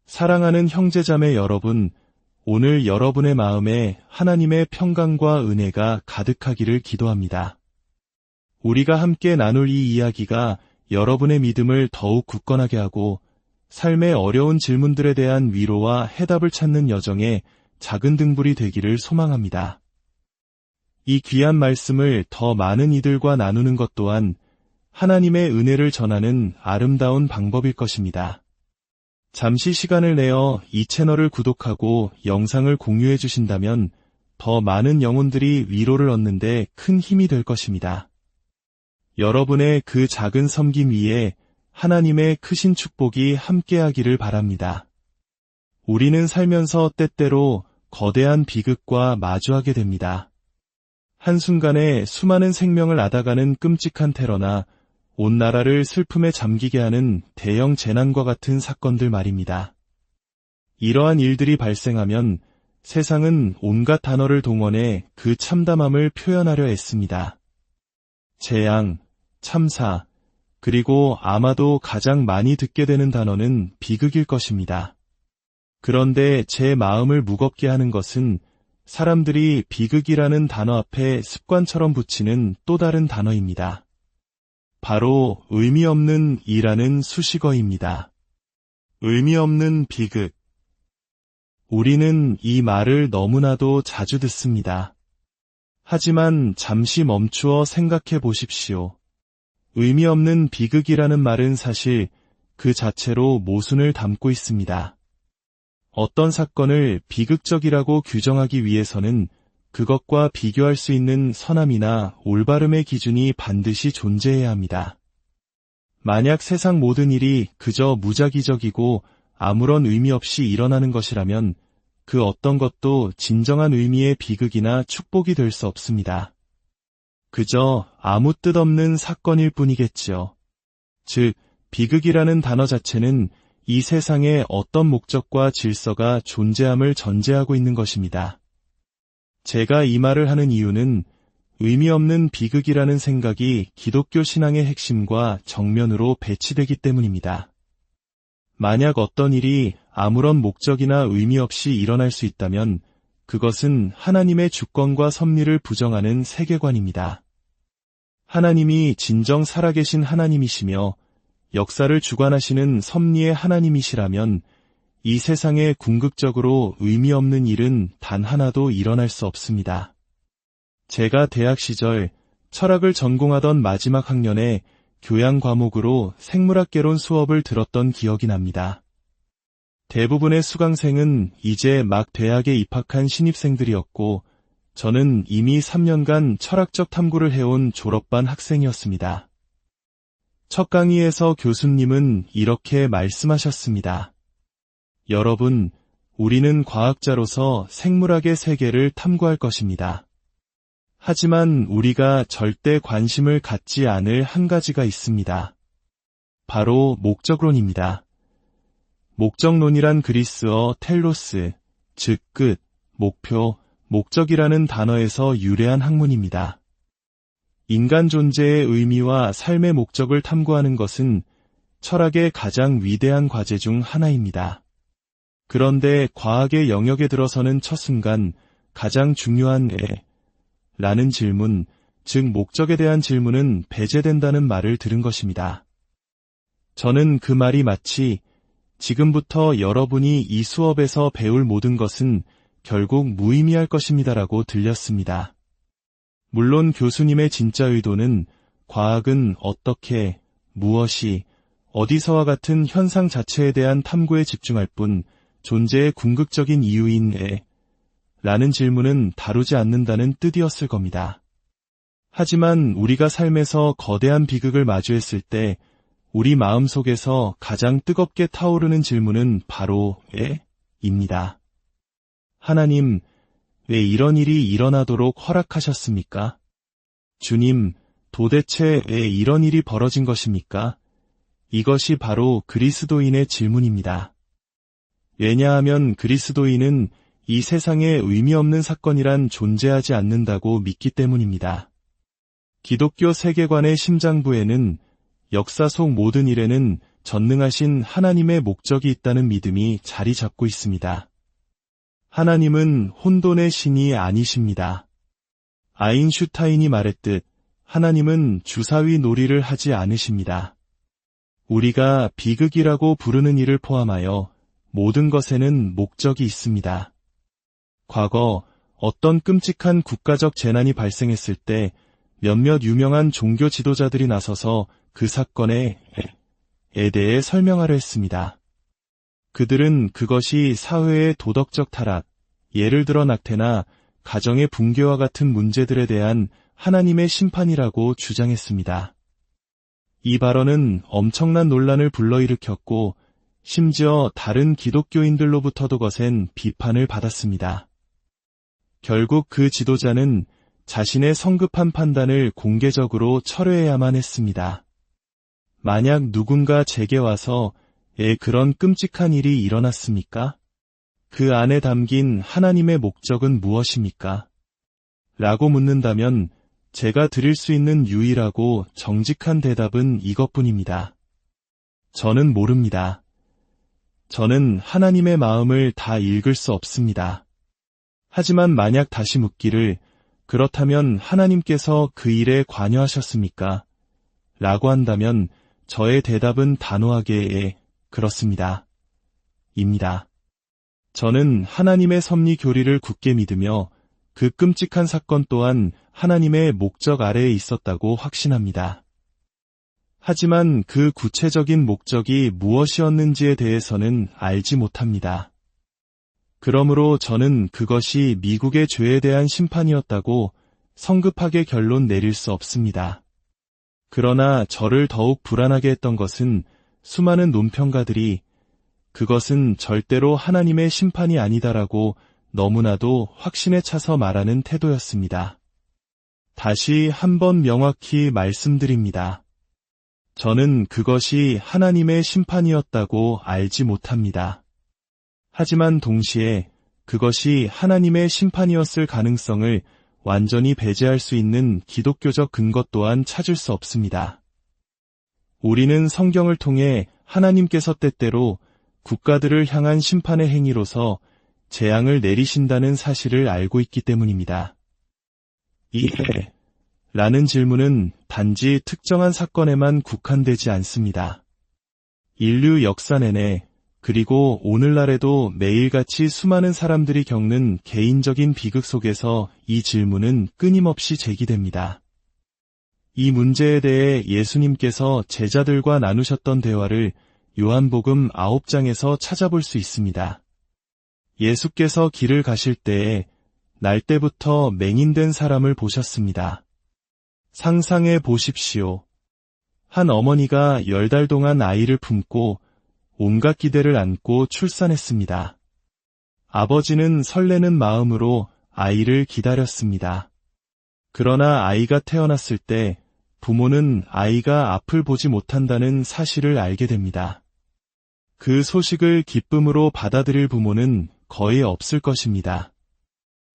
사랑하는 형제자매 여러분, 오늘 여러분의 마음에 하나님의 평강과 은혜가 가득하기를 기도합니다. 우리가 함께 나눌 이 이야기가 여러분의 믿음을 더욱 굳건하게 하고 삶의 어려운 질문들에 대한 위로와 해답을 찾는 여정에 작은 등불이 되기를 소망합니다. 이 귀한 말씀을 더 많은 이들과 나누는 것 또한 하나님의 은혜를 전하는 아름다운 방법일 것입니다. 잠시 시간을 내어 이 채널을 구독하고 영상을 공유해 주신다면 더 많은 영혼들이 위로를 얻는데 큰 힘이 될 것입니다. 여러분의 그 작은 섬김 위에 하나님의 크신 축복이 함께하기를 바랍니다. 우리는 살면서 때때로 거대한 비극과 마주하게 됩니다. 한순간에 수많은 생명을 앗아가는 끔찍한 테러나 온 나라를 슬픔에 잠기게 하는 대형 재난과 같은 사건들 말입니다. 이러한 일들이 발생하면 세상은 온갖 단어를 동원해 그 참담함을 표현하려 애씁니다. 재앙, 참사, 그리고 아마도 가장 많이 듣게 되는 단어는 비극일 것입니다. 그런데 제 마음을 무겁게 하는 것은 사람들이 비극이라는 단어 앞에 습관처럼 붙이는 또 다른 단어입니다. 바로 의미 없는 이라는 수식어입니다. 의미 없는 비극. 우리는 이 말을 너무나도 자주 듣습니다. 하지만 잠시 멈추어 생각해 보십시오. 의미 없는 비극이라는 말은 사실 그 자체로 모순을 담고 있습니다. 어떤 사건을 비극적이라고 규정하기 위해서는 그것과 비교할 수 있는 선함이나 올바름의 기준이 반드시 존재해야 합니다. 만약 세상 모든 일이 그저 무작위적이고 아무런 의미 없이 일어나는 것이라면 그 어떤 것도 진정한 의미의 비극이나 축복이 될 수 없습니다. 그저 아무 뜻 없는 사건일 뿐이겠지요. 즉, 비극이라는 단어 자체는 이 세상에 어떤 목적과 질서가 존재함을 전제하고 있는 것입니다. 제가 이 말을 하는 이유는 의미 없는 비극이라는 생각이 기독교 신앙의 핵심과 정면으로 배치되기 때문입니다. 만약 어떤 일이 아무런 목적이나 의미 없이 일어날 수 있다면 그것은 하나님의 주권과 섭리를 부정하는 세계관입니다. 하나님이 진정 살아계신 하나님이시며 역사를 주관하시는 섭리의 하나님이시라면 이 세상에 궁극적으로 의미 없는 일은 단 하나도 일어날 수 없습니다. 제가 대학 시절 철학을 전공하던 마지막 학년에 교양 과목으로 생물학개론 수업을 들었던 기억이 납니다. 대부분의 수강생은 이제 막 대학에 입학한 신입생들이었고 저는 이미 3년간 철학적 탐구를 해온 졸업반 학생이었습니다. 첫 강의에서 교수님은 이렇게 말씀하셨습니다. 여러분, 우리는 과학자로서 생물학의 세계를 탐구할 것입니다. 하지만 우리가 절대 관심을 갖지 않을 한 가지가 있습니다. 바로 목적론입니다. 목적론이란 그리스어 텔로스, 즉 끝, 목표, 목적이라는 단어에서 유래한 학문입니다. 인간 존재의 의미와 삶의 목적을 탐구하는 것은 철학의 가장 위대한 과제 중 하나입니다. 그런데 과학의 영역에 들어서는 첫 순간 가장 중요한 라는 질문, 즉 목적에 대한 질문은 배제된다는 말을 들은 것입니다. 저는 그 말이 마치 지금부터 여러분이 이 수업에서 배울 모든 것은 결국 무의미할 것입니다라고 들렸습니다. 물론 교수님의 진짜 의도는 과학은 어떻게, 무엇이, 어디서와 같은 현상 자체에 대한 탐구에 집중할 뿐 존재의 궁극적인 이유인 라는 질문은 다루지 않는다는 뜻이었을 겁니다. 하지만 우리가 삶에서 거대한 비극을 마주했을 때 우리 마음속에서 가장 뜨겁게 타오르는 질문은 바로 입니다. 하나님, 왜 이런 일이 일어나도록 허락하셨습니까? 주님, 도대체 왜 이런 일이 벌어진 것입니까? 이것이 바로 그리스도인의 질문입니다. 왜냐하면 그리스도인은 이 세상에 의미 없는 사건이란 존재하지 않는다고 믿기 때문입니다. 기독교 세계관의 심장부에는 역사 속 모든 일에는 전능하신 하나님의 목적이 있다는 믿음이 자리 잡고 있습니다. 하나님은 혼돈의 신이 아니십니다. 아인슈타인이 말했듯 하나님은 주사위 놀이를 하지 않으십니다. 우리가 비극이라고 부르는 일을 포함하여 모든 것에는 목적이 있습니다. 과거 어떤 끔찍한 국가적 재난이 발생했을 때 몇몇 유명한 종교 지도자들이 나서서 그 사건에 대해 설명하려 했습니다. 그들은 그것이 사회의 도덕적 타락, 예를 들어 낙태나 가정의 붕괴와 같은 문제들에 대한 하나님의 심판이라고 주장했습니다. 이 발언은 엄청난 논란을 불러일으켰고 심지어 다른 기독교인들로부터도 거센 비판을 받았습니다. 결국 그 지도자는 자신의 성급한 판단을 공개적으로 철회해야만 했습니다. 만약 누군가 제게 와서 그런 끔찍한 일이 일어났습니까? 그 안에 담긴 하나님의 목적은 무엇입니까? 라고 묻는다면 제가 드릴 수 있는 유일하고 정직한 대답은 이것뿐입니다. 저는 모릅니다. 저는 하나님의 마음을 다 읽을 수 없습니다. 하지만 만약 다시 묻기를 그렇다면 하나님께서 그 일에 관여하셨습니까? 라고 한다면 저의 대답은 단호하게 그렇습니다. 입니다. 저는 하나님의 섭리 교리를 굳게 믿으며 그 끔찍한 사건 또한 하나님의 목적 아래에 있었다고 확신합니다. 하지만 그 구체적인 목적이 무엇이었는지에 대해서는 알지 못합니다. 그러므로 저는 그것이 미국의 죄에 대한 심판이었다고 성급하게 결론 내릴 수 없습니다. 그러나 저를 더욱 불안하게 했던 것은 수많은 논평가들이 그것은 절대로 하나님의 심판이 아니다라고 너무나도 확신에 차서 말하는 태도였습니다. 다시 한번 명확히 말씀드립니다. 저는 그것이 하나님의 심판이었다고 알지 못합니다. 하지만 동시에 그것이 하나님의 심판이었을 가능성을 완전히 배제할 수 있는 기독교적 근거 또한 찾을 수 없습니다. 우리는 성경을 통해 하나님께서 때때로 국가들을 향한 심판의 행위로서 재앙을 내리신다는 사실을 알고 있기 때문입니다. 라는 질문은 단지 특정한 사건에만 국한되지 않습니다. 인류 역사 내내 그리고 오늘날에도 매일같이 수많은 사람들이 겪는 개인적인 비극 속에서 이 질문은 끊임없이 제기됩니다. 이 문제에 대해 예수님께서 제자들과 나누셨던 대화를 요한복음 9장에서 찾아볼 수 있습니다. 예수께서 길을 가실 때에 날 때부터 맹인된 사람을 보셨습니다. 상상해 보십시오. 한 어머니가 10달 동안 아이를 품고 온갖 기대를 안고 출산했습니다. 아버지는 설레는 마음으로 아이를 기다렸습니다. 그러나 아이가 태어났을 때 부모는 아이가 앞을 보지 못한다는 사실을 알게 됩니다. 그 소식을 기쁨으로 받아들일 부모는 거의 없을 것입니다.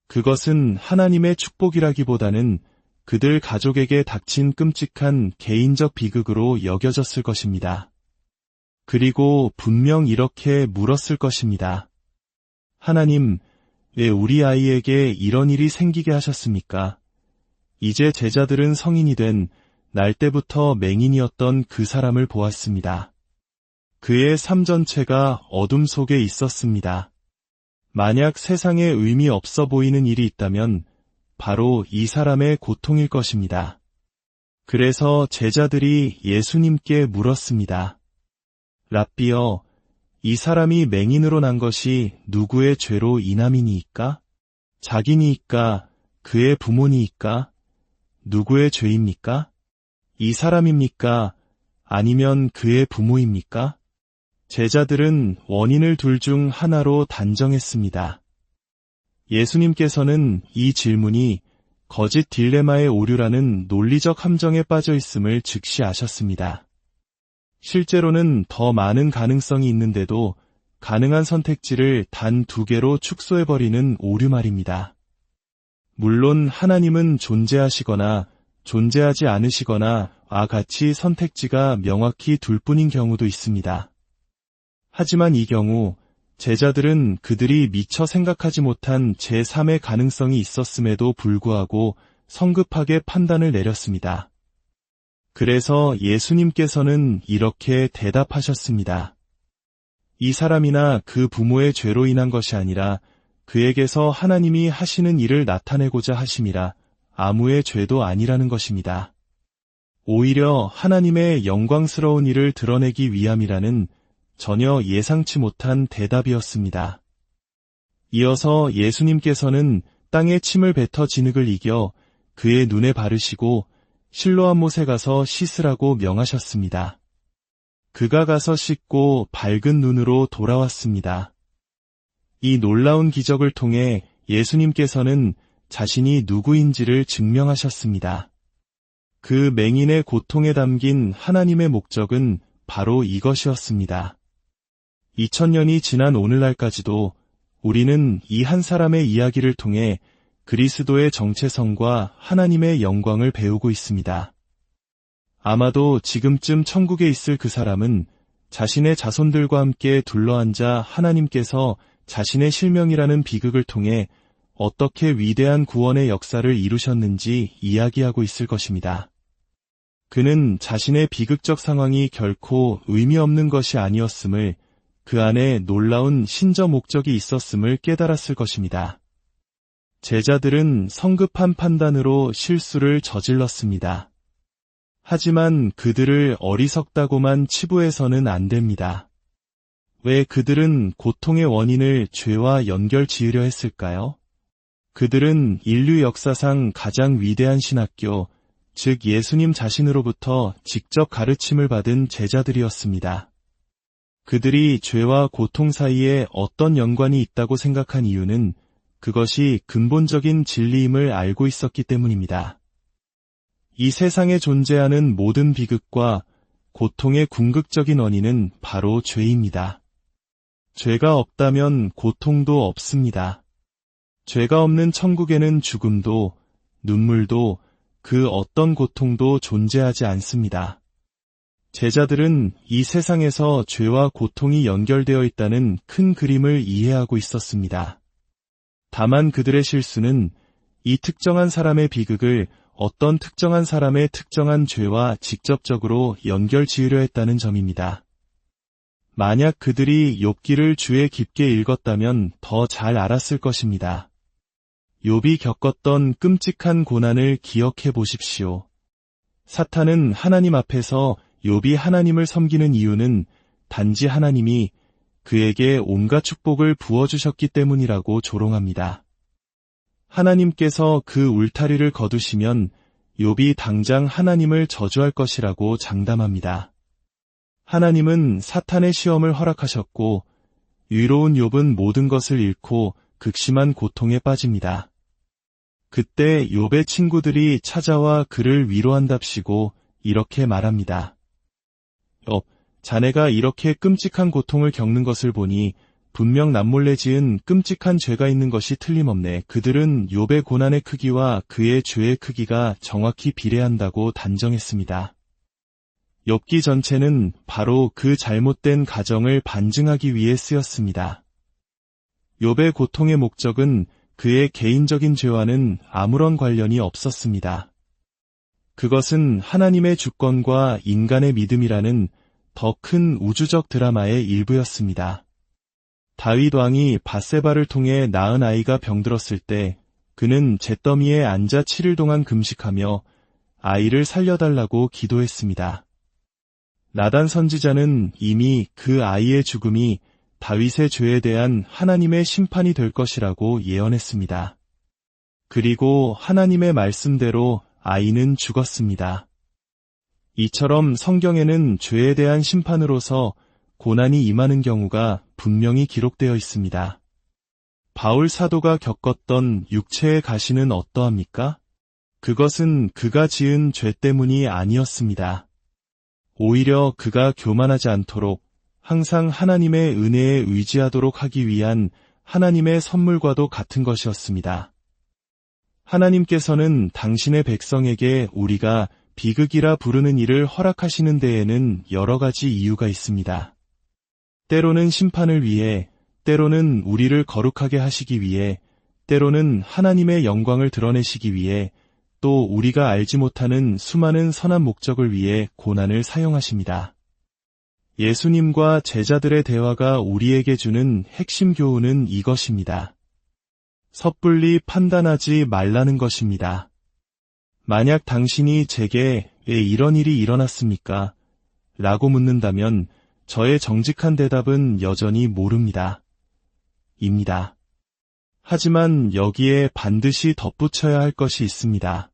그것은 하나님의 축복이라기보다는 그들 가족에게 닥친 끔찍한 개인적 비극으로 여겨졌을 것입니다. 그리고 분명 이렇게 물었을 것입니다. 하나님, 왜 우리 아이에게 이런 일이 생기게 하셨습니까? 이제 제자들은 성인이 된 날 때부터 맹인이었던 그 사람을 보았습니다. 그의 삶 전체가 어둠 속에 있었습니다. 만약 세상에 의미 없어 보이는 일이 있다면 바로 이 사람의 고통일 것입니다. 그래서 제자들이 예수님께 물었습니다. 랍비여, 이 사람이 맹인으로 난 것이 누구의 죄로 인함이니이까? 자기니이까? 그의 부모니이까? 누구의 죄입니까? 이 사람입니까? 아니면 그의 부모입니까? 제자들은 원인을 둘 중 하나로 단정했습니다. 예수님께서는 이 질문이 거짓 딜레마의 오류라는 논리적 함정에 빠져 있음을 즉시 아셨습니다. 실제로는 더 많은 가능성이 있는데도 가능한 선택지를 단 2개로 축소해버리는 오류 말입니다. 물론 하나님은 존재하시거나 존재하지 않으시거나 같이 선택지가 명확히 둘 뿐인 경우도 있습니다. 하지만 이 경우 제자들은 그들이 미처 생각하지 못한 제3의 가능성이 있었음에도 불구하고 성급하게 판단을 내렸습니다. 그래서 예수님께서는 이렇게 대답하셨습니다. 이 사람이나 그 부모의 죄로 인한 것이 아니라 그에게서 하나님이 하시는 일을 나타내고자 하심이라 아무의 죄도 아니라는 것입니다. 오히려 하나님의 영광스러운 일을 드러내기 위함이라는 전혀 예상치 못한 대답이었습니다. 이어서 예수님께서는 땅에 침을 뱉어 진흙을 이겨 그의 눈에 바르시고 실로암 못에 가서 씻으라고 명하셨습니다. 그가 가서 씻고 밝은 눈으로 돌아왔습니다. 이 놀라운 기적을 통해 예수님께서는 자신이 누구인지를 증명하셨습니다. 그 맹인의 고통에 담긴 하나님의 목적은 바로 이것이었습니다. 2000년이 지난 오늘날까지도 우리는 이 한 사람의 이야기를 통해 그리스도의 정체성과 하나님의 영광을 배우고 있습니다. 아마도 지금쯤 천국에 있을 그 사람은 자신의 자손들과 함께 둘러앉아 하나님께서 자신의 실명이라는 비극을 통해 어떻게 위대한 구원의 역사를 이루셨는지 이야기하고 있을 것입니다. 그는 자신의 비극적 상황이 결코 의미 없는 것이 아니었음을, 그 안에 놀라운 신저 목적이 있었음을 깨달았을 것입니다. 제자들은 성급한 판단으로 실수를 저질렀습니다. 하지만 그들을 어리석다고만 치부해서는 안 됩니다. 왜 그들은 고통의 원인을 죄와 연결 지으려 했을까요? 그들은 인류 역사상 가장 위대한 신학교, 즉 예수님 자신으로부터 직접 가르침을 받은 제자들이었습니다. 그들이 죄와 고통 사이에 어떤 연관이 있다고 생각한 이유는 그것이 근본적인 진리임을 알고 있었기 때문입니다. 이 세상에 존재하는 모든 비극과 고통의 궁극적인 원인은 바로 죄입니다. 죄가 없다면 고통도 없습니다. 죄가 없는 천국에는 죽음도, 눈물도, 그 어떤 고통도 존재하지 않습니다. 제자들은 이 세상에서 죄와 고통이 연결되어 있다는 큰 그림을 이해하고 있었습니다. 다만 그들의 실수는 이 특정한 사람의 비극을 어떤 특정한 사람의 특정한 죄와 직접적으로 연결 지으려 했다는 점입니다. 만약 그들이 욥기를 주에 깊게 읽었다면 더 잘 알았을 것입니다. 욥이 겪었던 끔찍한 고난을 기억해 보십시오. 사탄은 하나님 앞에서 욥이 하나님을 섬기는 이유는 단지 하나님이 그에게 온갖 축복을 부어주셨기 때문이라고 조롱합니다. 하나님께서 그 울타리를 거두시면 욥이 당장 하나님을 저주할 것이라고 장담합니다. 하나님은 사탄의 시험을 허락하셨고 의로운 욥은 모든 것을 잃고 극심한 고통에 빠집니다. 그때 욥의 친구들이 찾아와 그를 위로한답시고 이렇게 말합니다. 욥, 자네가 이렇게 끔찍한 고통을 겪는 것을 보니 분명 남몰래 지은 끔찍한 죄가 있는 것이 틀림없네. 그들은 욥의 고난의 크기와 그의 죄의 크기가 정확히 비례한다고 단정했습니다. 욥기 전체는 바로 그 잘못된 가정을 반증하기 위해 쓰였습니다. 욥의 고통의 목적은 그의 개인적인 죄와는 아무런 관련이 없었습니다. 그것은 하나님의 주권과 인간의 믿음이라는 더 큰 우주적 드라마의 일부였습니다. 다윗 왕이 밧세바를 통해 낳은 아이가 병들었을 때 그는 잿더미에 앉아 7일 동안 금식하며 아이를 살려달라고 기도했습니다. 나단 선지자는 이미 그 아이의 죽음이 다윗의 죄에 대한 하나님의 심판이 될 것이라고 예언했습니다. 그리고 하나님의 말씀대로 아이는 죽었습니다. 이처럼 성경에는 죄에 대한 심판으로서 고난이 임하는 경우가 분명히 기록되어 있습니다. 바울 사도가 겪었던 육체의 가시는 어떠합니까? 그것은 그가 지은 죄 때문이 아니었습니다. 오히려 그가 교만하지 않도록 항상 하나님의 은혜에 의지하도록 하기 위한 하나님의 선물과도 같은 것이었습니다. 하나님께서는 당신의 백성에게 우리가 비극이라 부르는 일을 허락하시는 데에는 여러 가지 이유가 있습니다. 때로는 심판을 위해, 때로는 우리를 거룩하게 하시기 위해, 때로는 하나님의 영광을 드러내시기 위해, 또 우리가 알지 못하는 수많은 선한 목적을 위해 고난을 사용하십니다. 예수님과 제자들의 대화가 우리에게 주는 핵심 교훈은 이것입니다. 섣불리 판단하지 말라는 것입니다. 만약 당신이 제게 왜 이런 일이 일어났습니까? 라고 묻는다면 저의 정직한 대답은 여전히 모릅니다. 입니다. 하지만 여기에 반드시 덧붙여야 할 것이 있습니다.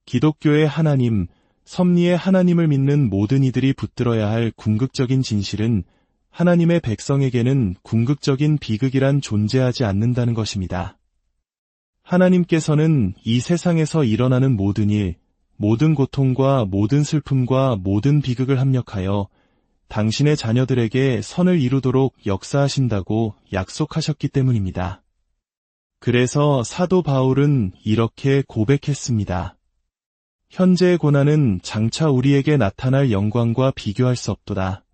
기독교의 하나님, 섭리의 하나님을 믿는 모든 이들이 붙들어야 할 궁극적인 진실은 하나님의 백성에게는 궁극적인 비극이란 존재하지 않는다는 것입니다. 하나님께서는 이 세상에서 일어나는 모든 일, 모든 고통과 모든 슬픔과 모든 비극을 합력하여 당신의 자녀들에게 선을 이루도록 역사하신다고 약속하셨기 때문입니다. 그래서 사도 바울은 이렇게 고백했습니다. 현재의 고난은 장차 우리에게 나타날 영광과 비교할 수 없도다.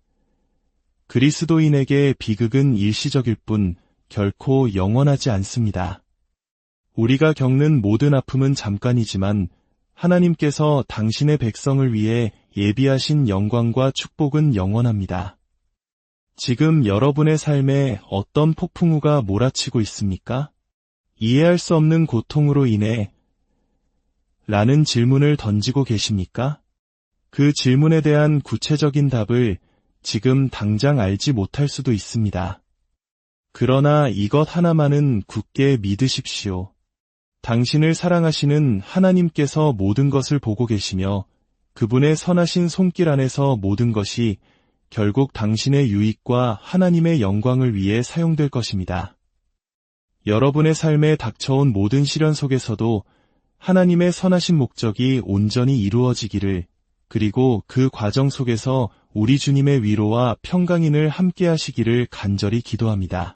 그리스도인에게 비극은 일시적일 뿐 결코 영원하지 않습니다. 우리가 겪는 모든 아픔은 잠깐이지만 하나님께서 당신의 백성을 위해 예비하신 영광과 축복은 영원합니다. 지금 여러분의 삶에 어떤 폭풍우가 몰아치고 있습니까? 이해할 수 없는 고통으로 인해 라는 질문을 던지고 계십니까? 그 질문에 대한 구체적인 답을 지금 당장 알지 못할 수도 있습니다. 그러나 이것 하나만은 굳게 믿으십시오. 당신을 사랑하시는 하나님께서 모든 것을 보고 계시며 그분의 선하신 손길 안에서 모든 것이 결국 당신의 유익과 하나님의 영광을 위해 사용될 것입니다. 여러분의 삶에 닥쳐온 모든 시련 속에서도 하나님의 선하신 목적이 온전히 이루어지기를, 그리고 그 과정 속에서 우리 주님의 위로와 평강인을 함께 하시기를 간절히 기도합니다.